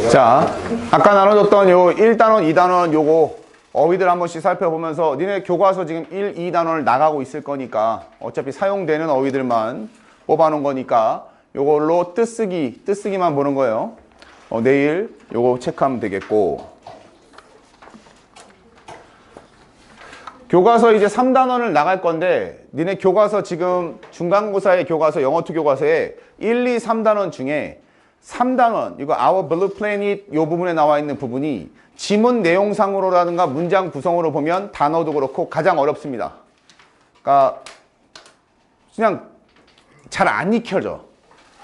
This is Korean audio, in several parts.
자, 아까 나눠줬던 요 1단원, 2단원 요거 어휘들 한 번씩 살펴보면서 니네 교과서 지금 1, 2단원을 나가고 있을 거니까 어차피 사용되는 어휘들만 뽑아놓은 거니까 요걸로 뜻쓰기만 보는 거예요. 내일 요거 체크하면 되겠고, 교과서 이제 3단원을 나갈 건데 니네 교과서 지금 중간고사의 교과서 영어2 교과서에 1, 2, 3단원 중에 3단원 이거 Our Blue Planet 요 부분에 나와 있는 부분이 지문 내용상으로라든가 문장 구성으로 보면 단어도 그렇고 가장 어렵습니다. 그러니까 그냥 잘 안 익혀져.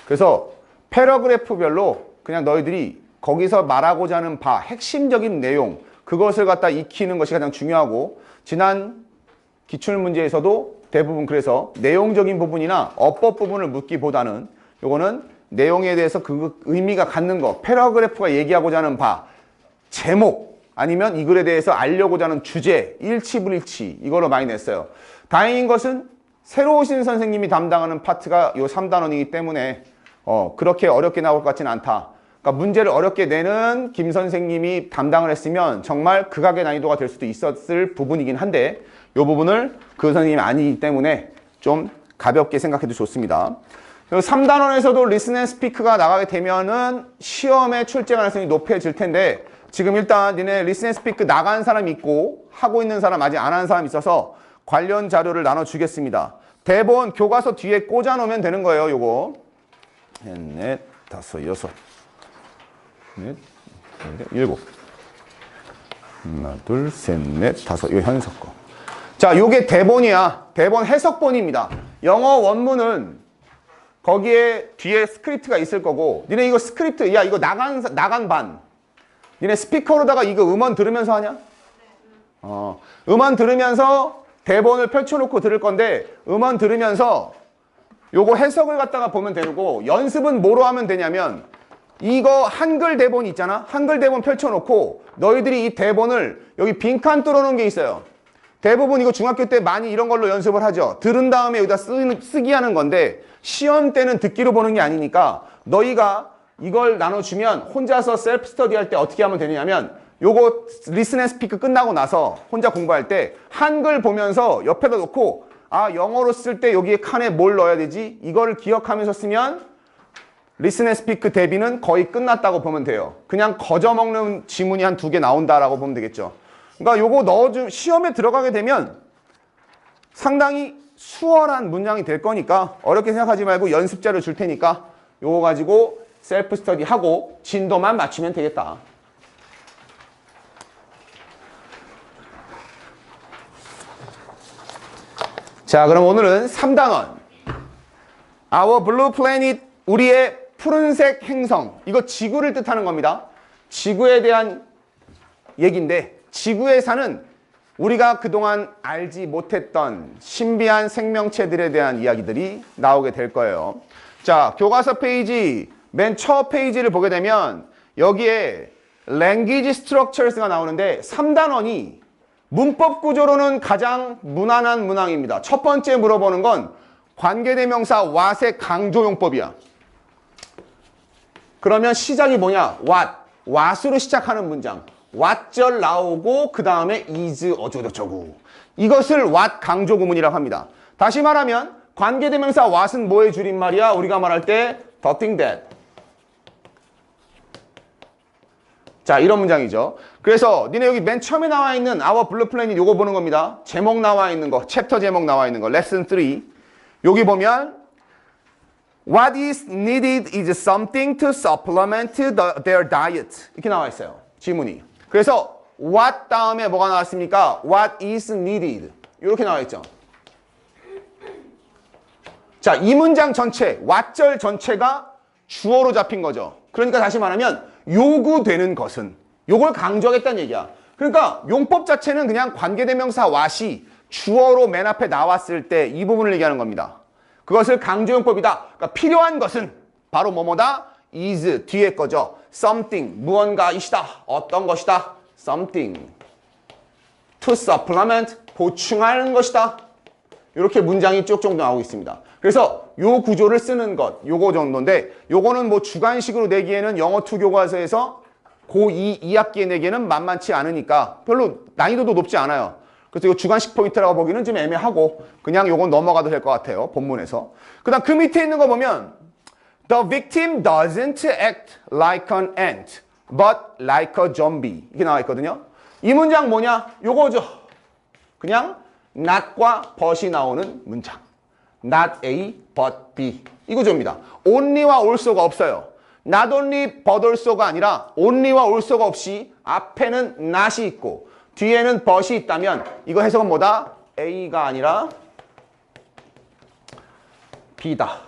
그래서 패러그래프별로 그냥 너희들이 거기서 말하고자 하는 바, 핵심적인 내용 그것을 갖다 익히는 것이 가장 중요하고, 지난 기출문제에서도 대부분 그래서 내용적인 부분이나 어법 부분을 묻기보다는 요거는 내용에 대해서 그 의미가 갖는 거, 패러그래프가 얘기하고자 하는 바, 제목 아니면 이 글에 대해서 알려고자 하는 주제, 일치불일치 이걸로 많이 냈어요. 다행인 것은 새로 오신 선생님이 담당하는 파트가 요 3단원이기 때문에 그렇게 어렵게 나올 것 같지는 않다. 그러니까 문제를 어렵게 내는 김 선생님이 담당을 했으면 정말 극악의 난이도가 될 수도 있었을 부분이긴 한데 요 부분을 그 선생님이 아니기 때문에 좀 가볍게 생각해도 좋습니다. 3단원에서도 리슨 앤 스피크가 나가게 되면은 시험에 출제 가능성이 높아질 텐데, 지금 일단 니네 리슨 앤 스피크 나간 사람 있고 하고 있는 사람 아직 안 한 사람 있어서 관련 자료를 나눠주겠습니다. 대본 교과서 뒤에 꽂아 놓으면 되는 거예요. 요거 넷, 다섯, 여섯, 넷, 일곱, 하나, 둘, 셋, 넷, 다섯. 이거 현석 거. 자, 요게 대본이야. 대본 해석본입니다. 영어 원문은 거기에 뒤에 스크립트가 있을 거고, 니네 이거 스크립트, 야, 이거 나간 반. 니네 스피커로다가 이거 음원 들으면서 하냐? 음원 들으면서 대본을 펼쳐놓고 들을 건데, 음원 들으면서 요거 해석을 갖다가 보면 되고, 연습은 뭐로 하면 되냐면, 이거 한글 대본 있잖아? 한글 대본 펼쳐놓고, 너희들이 이 대본을 여기 빈칸 뚫어놓은 게 있어요. 대부분 이거 중학교 때 많이 이런 걸로 연습을 하죠. 들은 다음에 여기다 쓰기 하는 건데, 시험 때는 듣기로 보는 게 아니니까 너희가 이걸 나눠주면 혼자서 셀프 스터디 할 때 어떻게 하면 되냐면, 요거 리슨 앤 스피크 끝나고 나서 혼자 공부할 때 한글 보면서 옆에다 놓고, 아, 영어로 쓸 때 여기에 칸에 뭘 넣어야 되지? 이거를 기억하면서 쓰면 리슨 앤 스피크 대비는 거의 끝났다고 보면 돼요. 그냥 거저먹는 지문이 한 2개 나온다라고 보면 되겠죠. 그러니까 요거 시험에 들어가게 되면 상당히 수월한 문장이 될 거니까 어렵게 생각하지 말고 연습자를 줄 테니까 요거 가지고 셀프 스터디 하고 진도만 맞추면 되겠다. 자, 그럼 오늘은 3단원 Our Blue Planet, 우리의 푸른색 행성. 이거 지구를 뜻하는 겁니다. 지구에 대한 얘기인데, 지구에 사는 우리가 그동안 알지 못했던 신비한 생명체들에 대한 이야기들이 나오게 될 거예요. 자, 교과서 페이지 맨 첫 페이지를 보게 되면 여기에 Language Structures가 나오는데 3단원이 문법 구조로는 가장 무난한 문항입니다. 첫 번째 물어보는 건 관계대명사 what의 강조용법이야. 그러면 시작이 뭐냐? what으로 시작하는 문장. what절 나오고 그 다음에 is 어쩌고저쩌고. 이것을 what 강조 구문이라고 합니다. 다시 말하면 관계대명사 what은 뭐의 줄임말이야? 우리가 말할 때 the thing that. 자, 이런 문장이죠. 그래서 니네 여기 맨 처음에 나와 있는 Our Blue Planet 요거 보는 겁니다. 제목 나와 있는 거, 챕터 제목 나와 있는 거, 레슨 3. 여기 보면 What is needed is something to supplement their diet. 이렇게 나와 있어요. 지문이. 그래서 what 다음에 뭐가 나왔습니까? What is needed. 이렇게 나와 있죠. 자, 이 문장 전체, what절 전체가 주어로 잡힌 거죠. 그러니까 다시 말하면 요구되는 것은, 요걸 강조하겠다는 얘기야. 그러니까 용법 자체는 그냥 관계대명사 what이 주어로 맨 앞에 나왔을 때 이 부분을 얘기하는 겁니다. 그것을 강조용법이다. 그러니까 필요한 것은 바로 뭐뭐다? is 뒤에 거죠. something 무언가이시다. 어떤 것이다. something to supplement 보충하는 것이다. 이렇게 문장이 쭉 정도 나오고 있습니다. 그래서 요 구조를 쓰는 것, 요거 정도인데 요거는 뭐 주관식으로 내기에는 영어2 교과서에서 고2 2학기에 내기에는 만만치 않으니까 별로 난이도도 높지 않아요. 그래서 이거 주관식 포인트라고 보기는 좀 애매하고 그냥 요건 넘어가도 될 것 같아요. 본문에서. 그다음 그 밑에 있는 거 보면 The victim doesn't act like an ant, but like a zombie. 이게 나와 있거든요. 이 문장 뭐냐? 요거죠. 그냥 not과 but이 나오는 문장. Not A, but B. 이거죠입니다. only와 also가 없어요. Not only but also가 아니라 only와 also가 없이 앞에는 not이 있고 뒤에는 but이 있다면 이거 해석은 뭐다? A가 아니라 B다.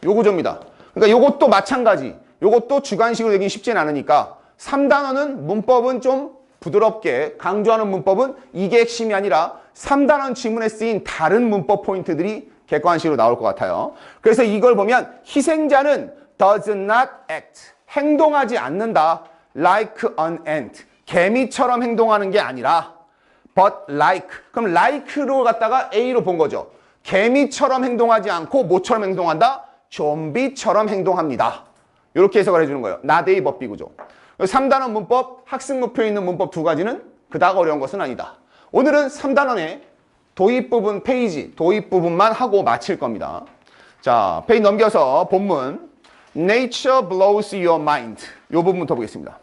요거죠입니다. 그러니까 요것도 마찬가지. 요것도 주관식으로 되기 쉽지는 않으니까 3단원은 문법은 좀 부드럽게 강조하는 문법은 이게 핵심이 아니라 3단원 지문에 쓰인 다른 문법 포인트들이 객관식으로 나올 것 같아요. 그래서 이걸 보면 희생자는 does not act, 행동하지 않는다. like an ant, 개미처럼 행동하는 게 아니라 but like, 그럼 like로 갖다가 A로 본 거죠. 개미처럼 행동하지 않고 뭐처럼 행동한다? 좀비처럼 행동합니다. 이렇게 해석을 해주는 거예요. not A, but B 구조. 3단원 문법, 학습목표에 있는 문법 두 가지는 그닥 어려운 것은 아니다. 오늘은 3단원의 도입 부분 페이지, 도입 부분만 하고 마칠 겁니다. 자, 페이지 넘겨서 본문 Nature blows your mind. 이 부분부터 보겠습니다.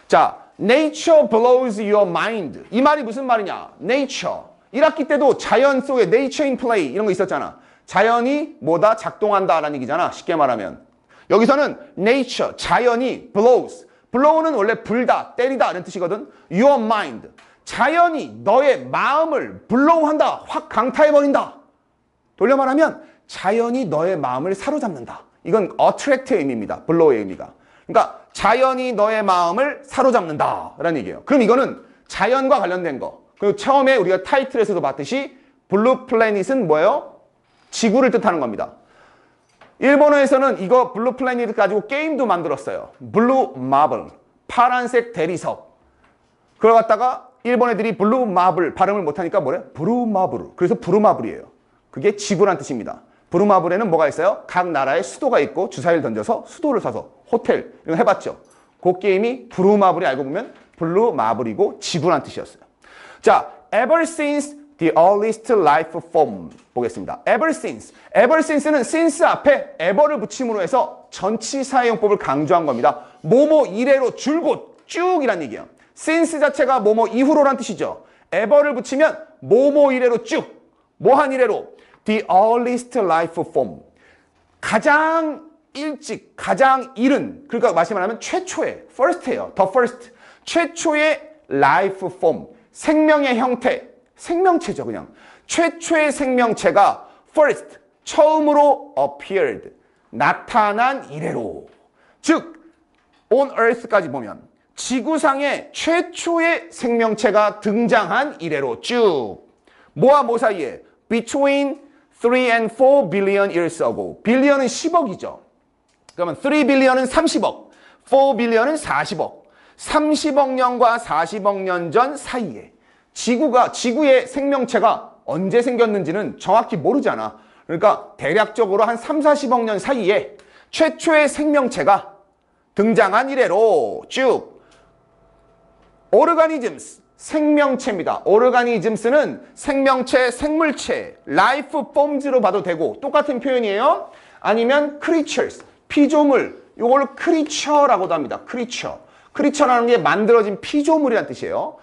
자, Nature blows your mind. 이 말이 무슨 말이냐? Nature. 1학기 때도 자연 속에 Nature in play 이런 거 있었잖아. 자연이 뭐다? 작동한다라는 얘기잖아. 쉽게 말하면. 여기서는 nature, 자연이 blows. blow는 원래 불다, 때리다 이런 뜻이거든. your mind. 자연이 너의 마음을 blow한다. 확 강타해버린다. 돌려 말하면 자연이 너의 마음을 사로잡는다. 이건 attract의 의미입니다. blow의 의미가. 그러니까 자연이 너의 마음을 사로잡는다 라는 얘기예요. 그럼 이거는 자연과 관련된 거. 그리고 처음에 우리가 타이틀에서도 봤듯이 블루 플래닛은 뭐예요? 지구를 뜻하는 겁니다. 일본어에서는 이거 블루 플래닛을 가지고 게임도 만들었어요. 블루 마블, 파란색 대리석. 그걸 갖다가 일본 애들이 블루 마블 발음을 못하니까 뭐래? 브루마블. 그래서 브루마블이에요. 그게 지구란 뜻입니다. 브루마블에는 뭐가 있어요? 각 나라의 수도가 있고 주사위를 던져서 수도를 사서 호텔 이런 거 해봤죠. 그 게임이 브루마블이 알고 보면 블루 마블이고 지구란 뜻이었어요. 자, ever since the earliest life form 보겠습니다. ever since. ever since는 since 앞에 ever를 붙임으로 해서 전치사용법을 강조한 겁니다. 뭐뭐 이래로 줄곧 쭉이란 얘기예요. since 자체가 뭐뭐 이후로란 뜻이죠. ever를 붙이면 뭐뭐 이래로 쭉. 뭐한 이래로 the earliest life form. 가장 일찍, 가장 이른, 그러니까 말씀하면 최초의 first예요. the first. 최초의 life form. 생명의 형태. 생명체죠, 그냥. 최초의 생명체가 first, 처음으로 appeared, 나타난 이래로. 즉, on earth까지 보면 지구상에 최초의 생명체가 등장한 이래로 쭉. 뭐와 뭐 사이에? Between 3 and 4 billion years ago. 빌리언은 10억이죠. 그러면 3 billion은 30억, 4 billion은 40억. 30억 년과 40억 년 전 사이에 지구의 생명체가 언제 생겼는지는 정확히 모르잖아. 그러니까 대략적으로 한 3, 40억 년 사이에 최초의 생명체가 등장한 이래로 쭉. organisms, 생명체입니다. organisms는 생명체, 생물체, life forms로 봐도 되고 똑같은 표현이에요. 아니면 creatures, 피조물, 이걸 creature라고도 합니다. creature. creature라는 게 만들어진 피조물이라는 뜻이에요.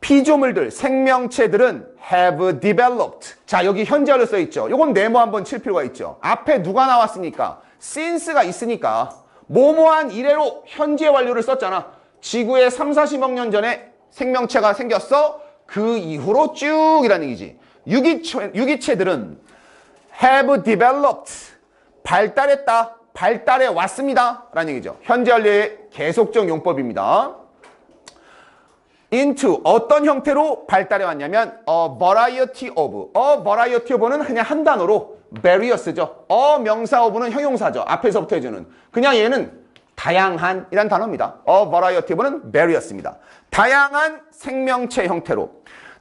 피조물들, 생명체들은 have developed. 자, 여기 현재 완료 써 있죠. 요건 네모 한번 칠 필요가 있죠. 앞에 누가 나왔으니까, since가 있으니까 뭐뭐한 이래로 현재 완료를 썼잖아. 지구에 3, 40억 년 전에 생명체가 생겼어. 그 이후로 쭉이라는 얘기지. 유기체들은 have developed. 발달했다. 발달해 왔습니다. 라는 얘기죠. 현재 완료의 계속적 용법입니다. into 어떤 형태로 발달해 왔냐면 a variety of는 그냥 한 단어로 various죠. 명사 of는 형용사죠. 앞에서부터 해주는. 그냥 얘는 다양한 이란 단어입니다. a variety of는 various입니다. 다양한 생명체 형태로.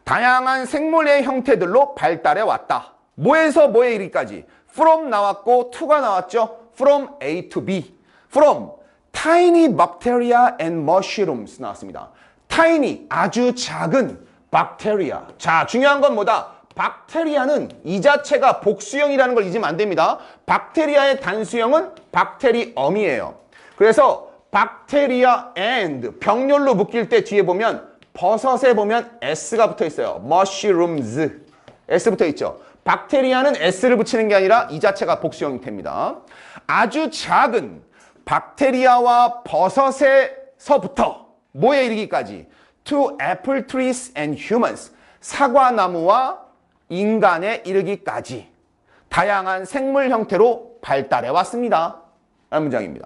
다양한 생물의 형태들로 발달해 왔다. 뭐에서 뭐에 이르기까지? from 나왔고 to가 나왔죠. from A to B. from tiny bacteria and mushrooms 나왔습니다. tiny 아주 작은 bacteria. 자, 중요한 건 뭐다? 박테리아는 이 자체가 복수형이라는 걸 잊으면 안 됩니다. 박테리아의 단수형은 박테리엄이에요. 그래서 박테리아 and 병렬로 묶일 때 뒤에 보면 버섯에 보면 S가 붙어 있어요. mushrooms. S 붙어 있죠. 박테리아는 S를 붙이는 게 아니라 이 자체가 복수 형태입니다. 아주 작은 박테리아와 버섯에서부터 뭐에 이르기까지? To apple trees and humans. 사과나무와 인간에 이르기까지 다양한 생물 형태로 발달해 왔습니다. 라는 문장입니다.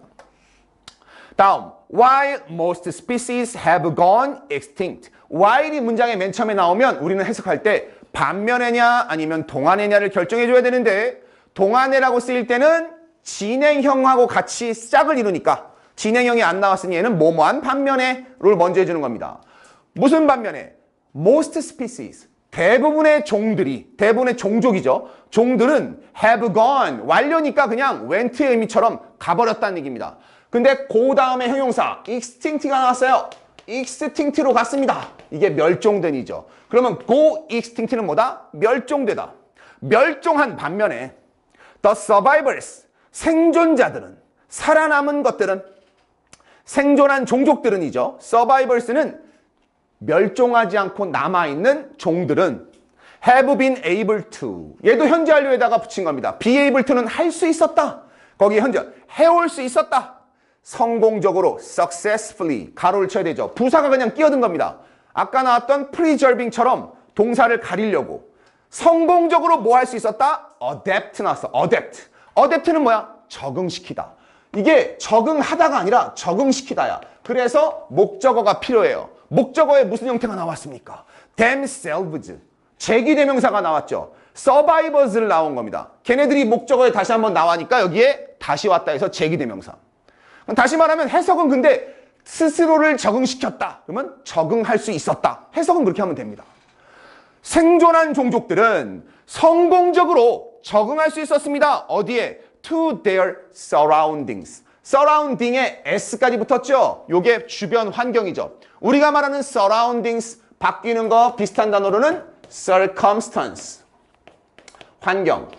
다음, while most species have gone extinct. while이 문장의 맨 처음에 나오면 우리는 해석할 때 반면에냐 아니면 동안에냐를 결정해 줘야 되는데 동안에라고 쓰일 때는 진행형하고 같이 짝을 이루니까 진행형이 안 나왔으니 얘는 뭐뭐한 반면에를 먼저 해주는 겁니다. 무슨 반면에? most species. 대부분의 종들이, 대부분의 종족이죠. 종들은 have gone. 완료니까 그냥 went의 의미처럼 가버렸다는 얘기입니다. 근데 그 다음에 형용사 extinct가 나왔어요. extinct로 갔습니다. 이게 멸종된이죠. 그러면 go extinct는 뭐다? 멸종되다. 멸종한 반면에 the survivors, 생존자들은, 살아남은 것들은, 생존한 종족들은이죠. survivors는 멸종하지 않고 남아있는 종들은 have been able to. 얘도 현재 완료에다가 붙인 겁니다. be able to는 할 수 있었다. 거기에 현재 해올 수 있었다. 성공적으로 successfully 가로를 쳐야 되죠. 부사가 그냥 끼어든 겁니다. 아까 나왔던 preserving처럼 동사를 가리려고 성공적으로 뭐 할 수 있었다? adapt 나왔어. adapt. adapt는 뭐야? 적응시키다. 이게 적응하다가 아니라 적응시키다야. 그래서 목적어가 필요해요. 목적어에 무슨 형태가 나왔습니까? themselves. 제기대명사가 나왔죠. survivors를 나온 겁니다. 걔네들이 목적어에 다시 한번 나와니까 여기에 다시 왔다 해서 제기대명사. 다시 말하면 해석은 근데 스스로를 적응시켰다. 그러면 적응할 수 있었다. 해석은 그렇게 하면 됩니다. 생존한 종족들은 성공적으로 적응할 수 있었습니다. 어디에? To their surroundings. surrounding에 S까지 붙었죠? 요게 주변 환경이죠. 우리가 말하는 surroundings 바뀌는 거 비슷한 단어로는 circumstance. 환경.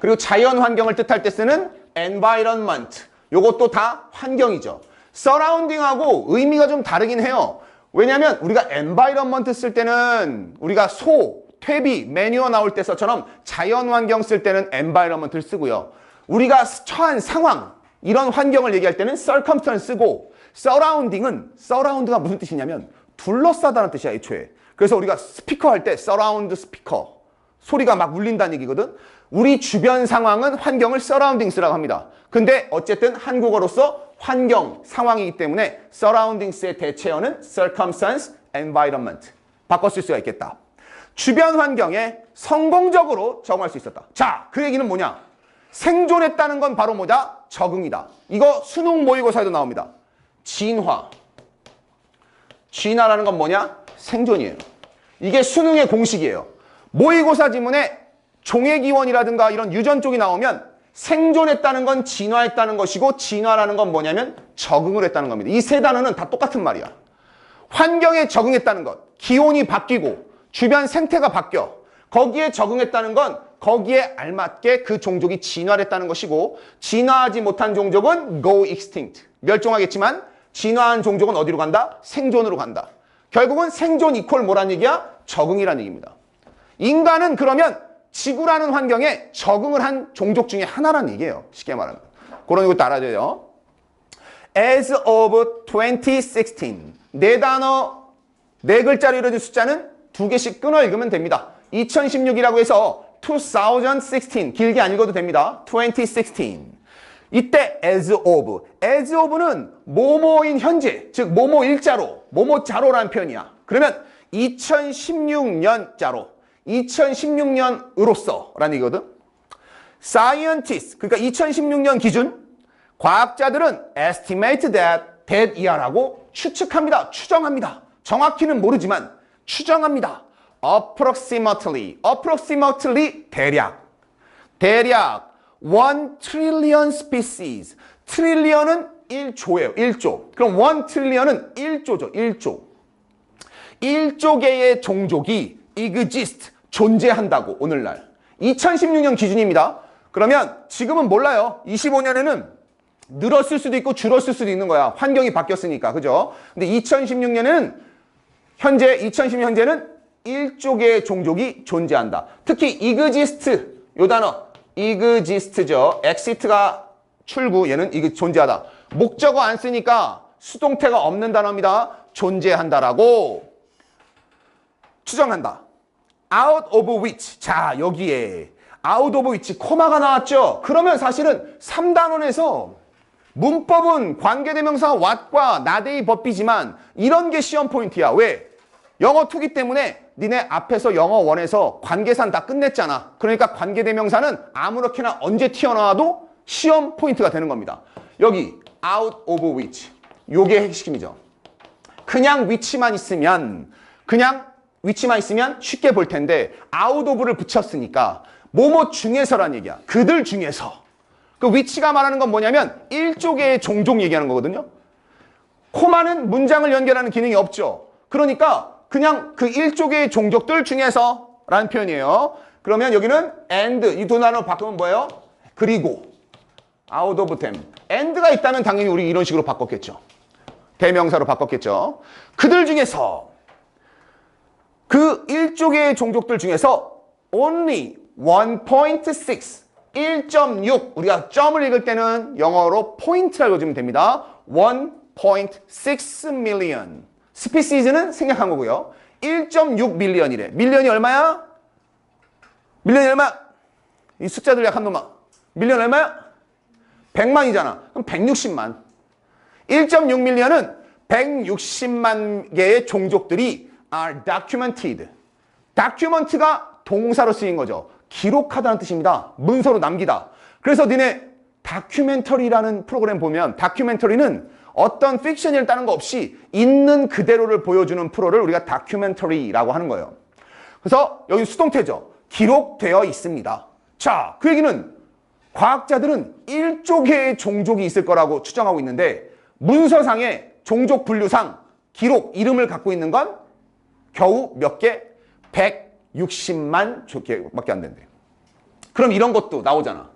그리고 자연 환경을 뜻할 때 쓰는 environment. 요것도 다 환경이죠. surrounding하고 의미가 좀 다르긴 해요. 왜냐하면 우리가 environment 쓸 때는 우리가 소, 퇴비, 매뉴어 나올 때 써처럼 자연 환경 쓸 때는 environment를 쓰고요. 우리가 처한 상황, 이런 환경을 얘기할 때는 circumstance 쓰고 surrounding은 surround가 무슨 뜻이냐면 둘러싸다는 뜻이야, 애초에. 그래서 우리가 스피커 할 때 surround 스피커 소리가 막 울린다는 얘기거든. 우리 주변 상황은 환경을 surroundings라고 합니다. 근데 어쨌든 한국어로서 환경, 상황이기 때문에 surroundings의 대체어는 circumstance, environment. 바꿔 쓸 수가 있겠다. 주변 환경에 성공적으로 적응할 수 있었다. 자, 그 얘기는 뭐냐? 생존했다는 건 바로 뭐다? 적응이다. 이거 수능 모의고사에도 나옵니다. 진화. 진화라는 건 뭐냐? 생존이에요. 이게 수능의 공식이에요. 모의고사 지문에 종의기원이라든가 이런 유전 쪽이 나오면 생존했다는 건 진화했다는 것이고 진화라는 건 뭐냐면 적응을 했다는 겁니다. 이 세 단어는 다 똑같은 말이야. 환경에 적응했다는 것, 기온이 바뀌고 주변 생태가 바뀌어. 거기에 적응했다는 건 거기에 알맞게 그 종족이 진화를 했다는 것이고 진화하지 못한 종족은 go extinct. 멸종하겠지만 진화한 종족은 어디로 간다? 생존으로 간다. 결국은 생존 이퀄 뭐란 얘기야? 적응이란 얘기입니다. 인간은 그러면 지구라는 환경에 적응을 한 종족 중에 하나라는 얘기예요. 쉽게 말하면. 그런 것도 알아야 돼요. As of 2016. 네 단어, 네 글자로 이루어진 숫자는 두 개씩 끊어 읽으면 됩니다. 2016이라고 해서 2016 길게 안 읽어도 됩니다. 2016. 이때 as of. as of는 뭐뭐인 현재, 즉 뭐뭐 일자로, 뭐뭐 자로라는 표현이야. 그러면 2016년자로, 2016년으로서 라는 얘기거든. scientists, 그러니까 2016년 기준 과학자들은 estimate that year라고 추측합니다. 추정합니다. 정확히는 모르지만 추정합니다. approximately 대략 1 trillion species. 트릴리언은 1조예요. 1조. 그럼 1 trillion은 1조죠. 1조. 1조 개의 종족이 exist, 존재한다고 오늘날. 2016년 기준입니다. 그러면 지금은 몰라요. 25년에는 늘었을 수도 있고 줄었을 수도 있는 거야. 환경이 바뀌었으니까. 그죠? 근데 2016년에는 2010년 현재는 1조 개의 종족이 존재한다. 특히 exist, 요 단어 exist죠. exit가 출구, 얘는 이게 존재하다. 목적어 안 쓰니까 수동태가 없는 단어입니다. 존재한다라고 추정한다. out of which. 자, 여기에 out of which 코마가 나왔죠. 그러면 사실은 3단원에서 문법은 관계대명사 what과 not의 법비지만 이런 게 시험 포인트야. 왜? 영어 2기 때문에 니네 앞에서 영어 1에서 관계사는 다 끝냈잖아. 그러니까 관계대명사는 아무렇게나 언제 튀어나와도 시험 포인트가 되는 겁니다. 여기 out of which. 요게 핵심이죠. 그냥 위치만 있으면 쉽게 볼 텐데 out of를 붙였으니까 뭐뭐 중에서란 얘기야. 그들 중에서. 그 위치가 말하는 건 뭐냐면 1조 개의 종족 얘기하는 거거든요. 코마는 문장을 연결하는 기능이 없죠. 그러니까 그냥 그 1조 개의 종족들 중에서 라는 표현이에요. 그러면 여기는 and, 이 두 단어 바꾸면 뭐예요? 그리고 out of them. and가 있다면 당연히 우리 이런 식으로 바꿨겠죠. 대명사로 바꿨겠죠. 그들 중에서 그 1조 개의 종족들 중에서 only 1.6 1.6 우리가 점을 읽을 때는 영어로 포인트라고 읽으면 됩니다. 1.6 million 스피시즈는 생략한 거고요. 1.6 밀리언이래. 밀리언이 얼마야? 밀리언이 얼마? 이 숫자들 약한 놈아. 밀리언 얼마야? 100만이잖아. 그럼 160만. 1.6 밀리언은 160만 개의 종족들이 are documented. document가 동사로 쓰인 거죠. 기록하다는 뜻입니다. 문서로 남기다. 그래서 니네 다큐멘터리라는 프로그램 보면 다큐멘터리는 어떤 픽션을 따는 거 없이 있는 그대로를 보여주는 프로를 우리가 다큐멘터리라고 하는 거예요. 그래서 여기 수동태죠. 기록되어 있습니다. 자, 그 얘기는 과학자들은 1조 개의 종족이 있을 거라고 추정하고 있는데 문서상의 종족 분류상 기록, 이름을 갖고 있는 건 겨우 몇 개? 160만 개밖에 안 된대요. 그럼 이런 것도 나오잖아.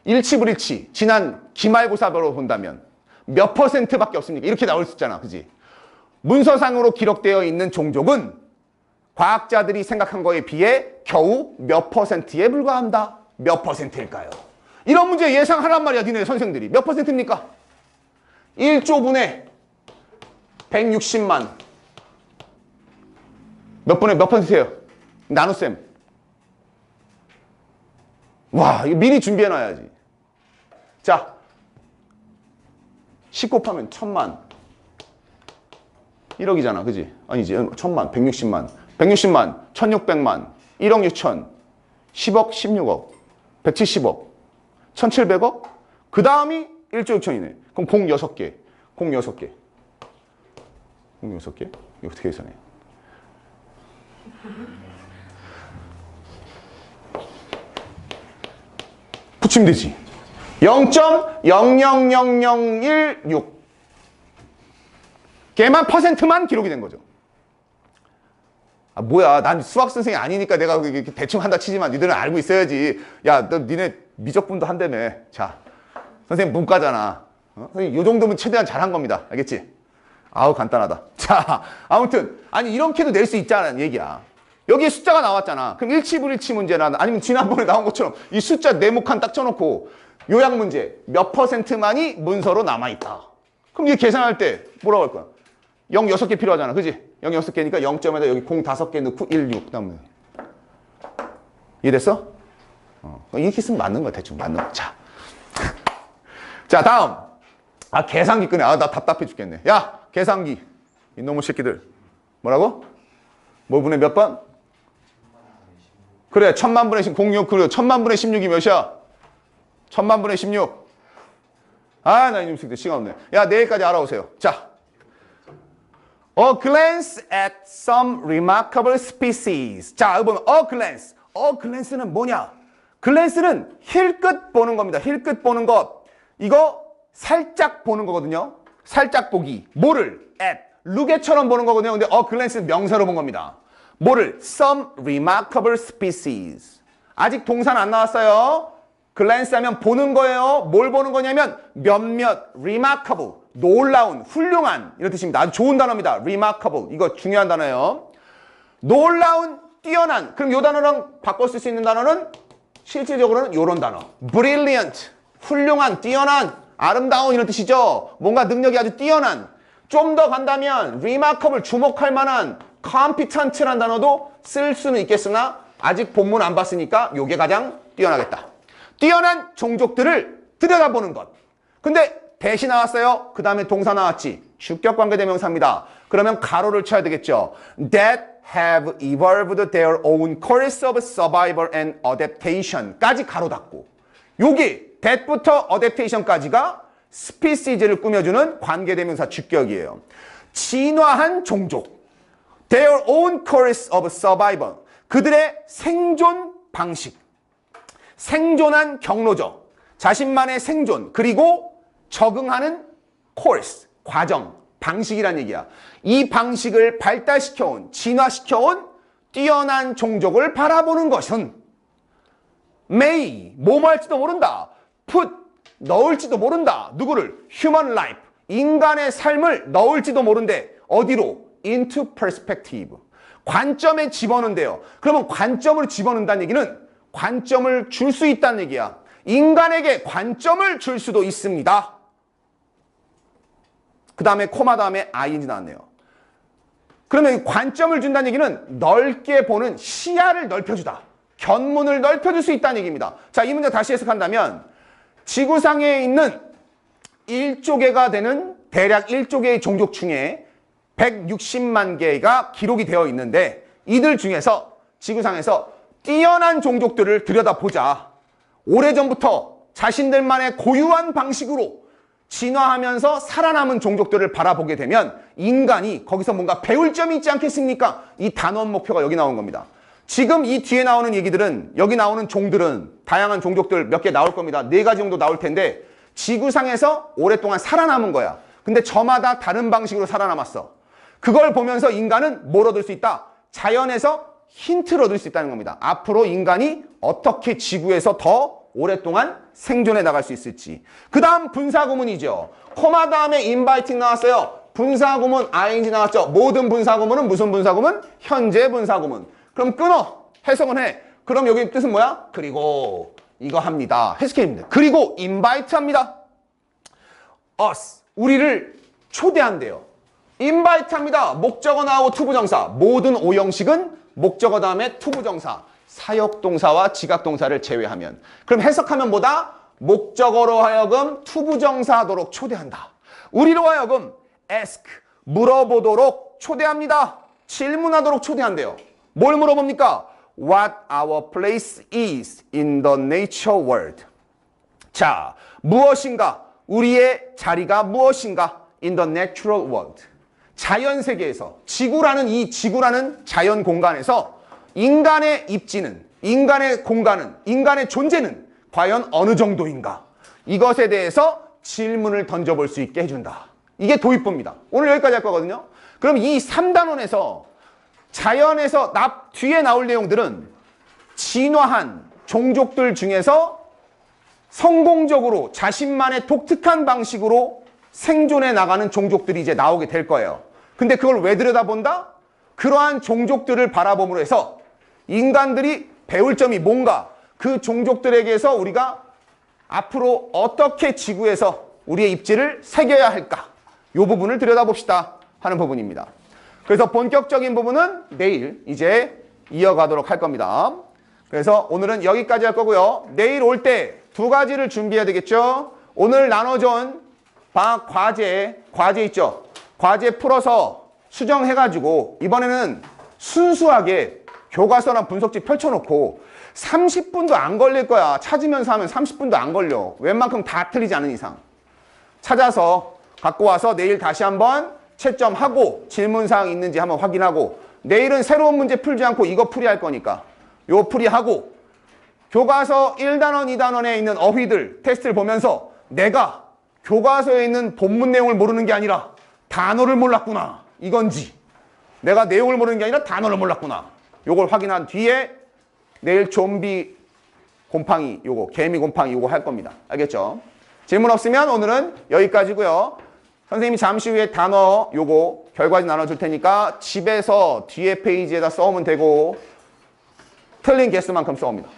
일치불일치. 지난 기말고사로 본다면 몇 %밖에 없습니까? 이렇게 나올 수 있잖아. 그지? 문서상으로 기록되어 있는 종족은 과학자들이 생각한 거에 비해 겨우 몇 %에 불과한다. 몇 %일까요? 이런 문제 예상하란 말이야. 니네 선생들이. 몇 %입니까? 1조분의 160만. 몇 분의 몇 %예요? 나눗셈. 와, 이거 미리 준비해놔야지. 자, 10 곱하면 1000만. 1억이잖아. 그지? 아니지. 1000만, 160만. 160만, 1600만, 1억 6천, 10억, 16억, 170억, 1700억? 그 다음이 1조 6천이네. 그럼 공 6개. 공 6개. 공 6개? 이거 어떻게 계산해? 붙이면 되지. 0.00016 개만 %만 기록이 된 거죠. 아, 뭐야. 난 수학 선생이 아니니까 내가 대충 한다 치지만 니들은 알고 있어야지. 야, 너 니네 미적분도 한다며. 자, 선생님 문과잖아. 선생님 요 정도면 최대한 잘한 겁니다. 알겠지? 아우, 간단하다. 자, 아무튼 아니 이렇게도 낼 수 있다는 얘기야. 여기에 숫자가 나왔잖아. 그럼 일치불일치 문제나 아니면 지난번에 나온 것처럼 이 숫자 네모칸 딱 쳐놓고 요약 문제 몇 %만이 문서로 남아있다. 그럼 이게 계산할 때 뭐라고 할 거야? 0 6개 필요하잖아. 그지? 0 6개니까 0점에다 여기 0 5개 넣고 1, 6. 그다음에 이해됐어? 이렇게 쓰면 맞는 거야. 대충 맞는 거. 자, 자 다음. 아, 계산기 끄네. 아, 나 답답해 죽겠네. 야, 계산기. 이놈의 새끼들. 뭐라고? 뭐 분의 몇 번? 그래, 1000만분의 10, 06, 그래, 1000만분의 16이 몇이야? 1000만분의 16. 아, 나 이놈 새끼들 시간 없네. 야, 내일까지 알아오세요. 자, A glance at some remarkable species. 자, 여기 보면 a glance. A glance는 뭐냐? glance는 힐끗 보는 겁니다. 힐끗 보는 것. 이거 살짝 보는 거거든요. 살짝 보기. 뭐를? at. lookat처럼 보는 거거든요. 근데 a glance는 명사로 본 겁니다. 뭐를? some remarkable species. 아직 동사는 안 나왔어요. glance 하면 보는 거예요. 뭘 보는 거냐면 몇몇 remarkable. 놀라운, 훌륭한 이런 뜻입니다. 아주 좋은 단어입니다. remarkable. 이거 중요한 단어예요. 놀라운, 뛰어난. 그럼 이 단어랑 바꿔 쓸 수 있는 단어는 실질적으로는 이런 단어. brilliant. 훌륭한, 뛰어난, 아름다운 이런 뜻이죠. 뭔가 능력이 아주 뛰어난. 좀 더 간다면 remarkable, 주목할 만한 competent라는 단어도 쓸 수는 있겠으나 아직 본문 안 봤으니까 이게 가장 뛰어나겠다. 뛰어난 종족들을 들여다보는 것. 근데 대시 나왔어요. 그 다음에 동사 나왔지. 주격관계대명사입니다. 그러면 가로를 쳐야 되겠죠. That have evolved their own course of survival and adaptation까지 가로 닫고. 여기 that부터 adaptation까지가 species를 꾸며주는 관계대명사 주격이에요. 진화한 종족. Their own course of survival. 그들의 생존 방식. 생존한 경로죠. 자신만의 생존. 그리고 적응하는 course, 과정, 방식이란 얘기야. 이 방식을 발달시켜온, 진화시켜온 뛰어난 종족을 바라보는 것은 may, 뭐뭐 할지도 모른다. put, 넣을지도 모른다. 누구를? human life, 인간의 삶을 넣을지도 모른대. 어디로? into perspective. 관점에 집어넣는데요. 그러면 관점을 집어넣는다는 얘기는 관점을 줄 수 있다는 얘기야. 인간에게 관점을 줄 수도 있습니다. 그 다음에 코마 다음에 ing 나왔네요. 그러면 관점을 준다는 얘기는 넓게 보는 시야를 넓혀주다. 견문을 넓혀줄 수 있다는 얘기입니다. 자, 이 문제 다시 해석한다면 지구상에 있는 1조 개가 되는 대략 1조 개의 종족 중에 160만 개가 기록이 되어 있는데 이들 중에서 지구상에서 뛰어난 종족들을 들여다보자. 오래전부터 자신들만의 고유한 방식으로 진화하면서 살아남은 종족들을 바라보게 되면 인간이 거기서 뭔가 배울 점이 있지 않겠습니까? 이 단원 목표가 여기 나온 겁니다. 지금 이 뒤에 나오는 얘기들은 여기 나오는 종들은 다양한 종족들 몇 개 나올 겁니다. 4가지 정도 나올 텐데 지구상에서 오랫동안 살아남은 거야. 근데 저마다 다른 방식으로 살아남았어. 그걸 보면서 인간은 뭘 얻을 수 있다? 자연에서 힌트를 얻을 수 있다는 겁니다. 앞으로 인간이 어떻게 지구에서 더 오랫동안 생존해 나갈 수 있을지. 그 다음 분사구문이죠. 코마 다음에 inviting 나왔어요. 분사구문 ing 나왔죠. 모든 분사구문은 무슨 분사구문? 현재 분사구문. 그럼 끊어. 해석은 해. 그럼 여기 뜻은 뭐야? 그리고 이거 합니다. 해석해입니다. 그리고 invite 합니다. us. 우리를 초대한대요. invite 합니다. 목적어 나오고 투부정사. 모든 오형식은 목적어 다음에 투부정사. 사역동사와 지각동사를 제외하면. 그럼 해석하면 뭐다? 목적어로 하여금 투부정사하도록 초대한다. 우리로 하여금 ask, 물어보도록 초대합니다. 질문하도록 초대한대요. 뭘 물어봅니까? What our place is in the nature world. 자, 무엇인가? 우리의 자리가 무엇인가? In the natural world. 자연 세계에서, 지구라는 이 지구라는 자연 공간에서 인간의 입지는, 인간의 공간은, 인간의 존재는 과연 어느 정도인가? 이것에 대해서 질문을 던져볼 수 있게 해준다. 이게 도입부입니다. 오늘 여기까지 할 거거든요. 그럼 이 3단원에서 자연에서 뒤에 나올 내용들은 진화한 종족들 중에서 성공적으로 자신만의 독특한 방식으로 생존해 나가는 종족들이 이제 나오게 될 거예요. 근데 그걸 왜 들여다본다? 그러한 종족들을 바라봄으로 해서 인간들이 배울 점이 뭔가, 그 종족들에게서 우리가 앞으로 어떻게 지구에서 우리의 입지를 새겨야 할까? 이 부분을 들여다봅시다 하는 부분입니다. 그래서 본격적인 부분은 내일 이제 이어가도록 할 겁니다. 그래서 오늘은 여기까지 할 거고요. 내일 올 때 2가지를 준비해야 되겠죠. 오늘 나눠준 방학 과제 있죠. 과제 풀어서 수정해가지고 이번에는 순수하게 교과서랑 분석지 펼쳐놓고 30분도 안 걸릴 거야. 찾으면서 하면 30분도 안 걸려. 웬만큼 다 틀리지 않은 이상. 찾아서 갖고 와서 내일 다시 한번 채점하고 질문사항 있는지 한번 확인하고 내일은 새로운 문제 풀지 않고 이거 풀이할 거니까 요 풀이하고 교과서 1단원, 2단원에 있는 어휘들 테스트를 보면서 내가 교과서에 있는 본문 내용을 모르는 게 아니라 단어를 몰랐구나 이건지 내가 내용을 모르는 게 아니라 단어를 몰랐구나 요걸 확인한 뒤에 내일 좀비 곰팡이 요거 개미 곰팡이 요거 할 겁니다. 알겠죠? 질문 없으면 오늘은 여기까지고요. 선생님이 잠시 후에 단어 요거 결과지 나눠줄 테니까 집에서 뒤에 페이지에다 써오면 되고 틀린 개수만큼 써옵니다.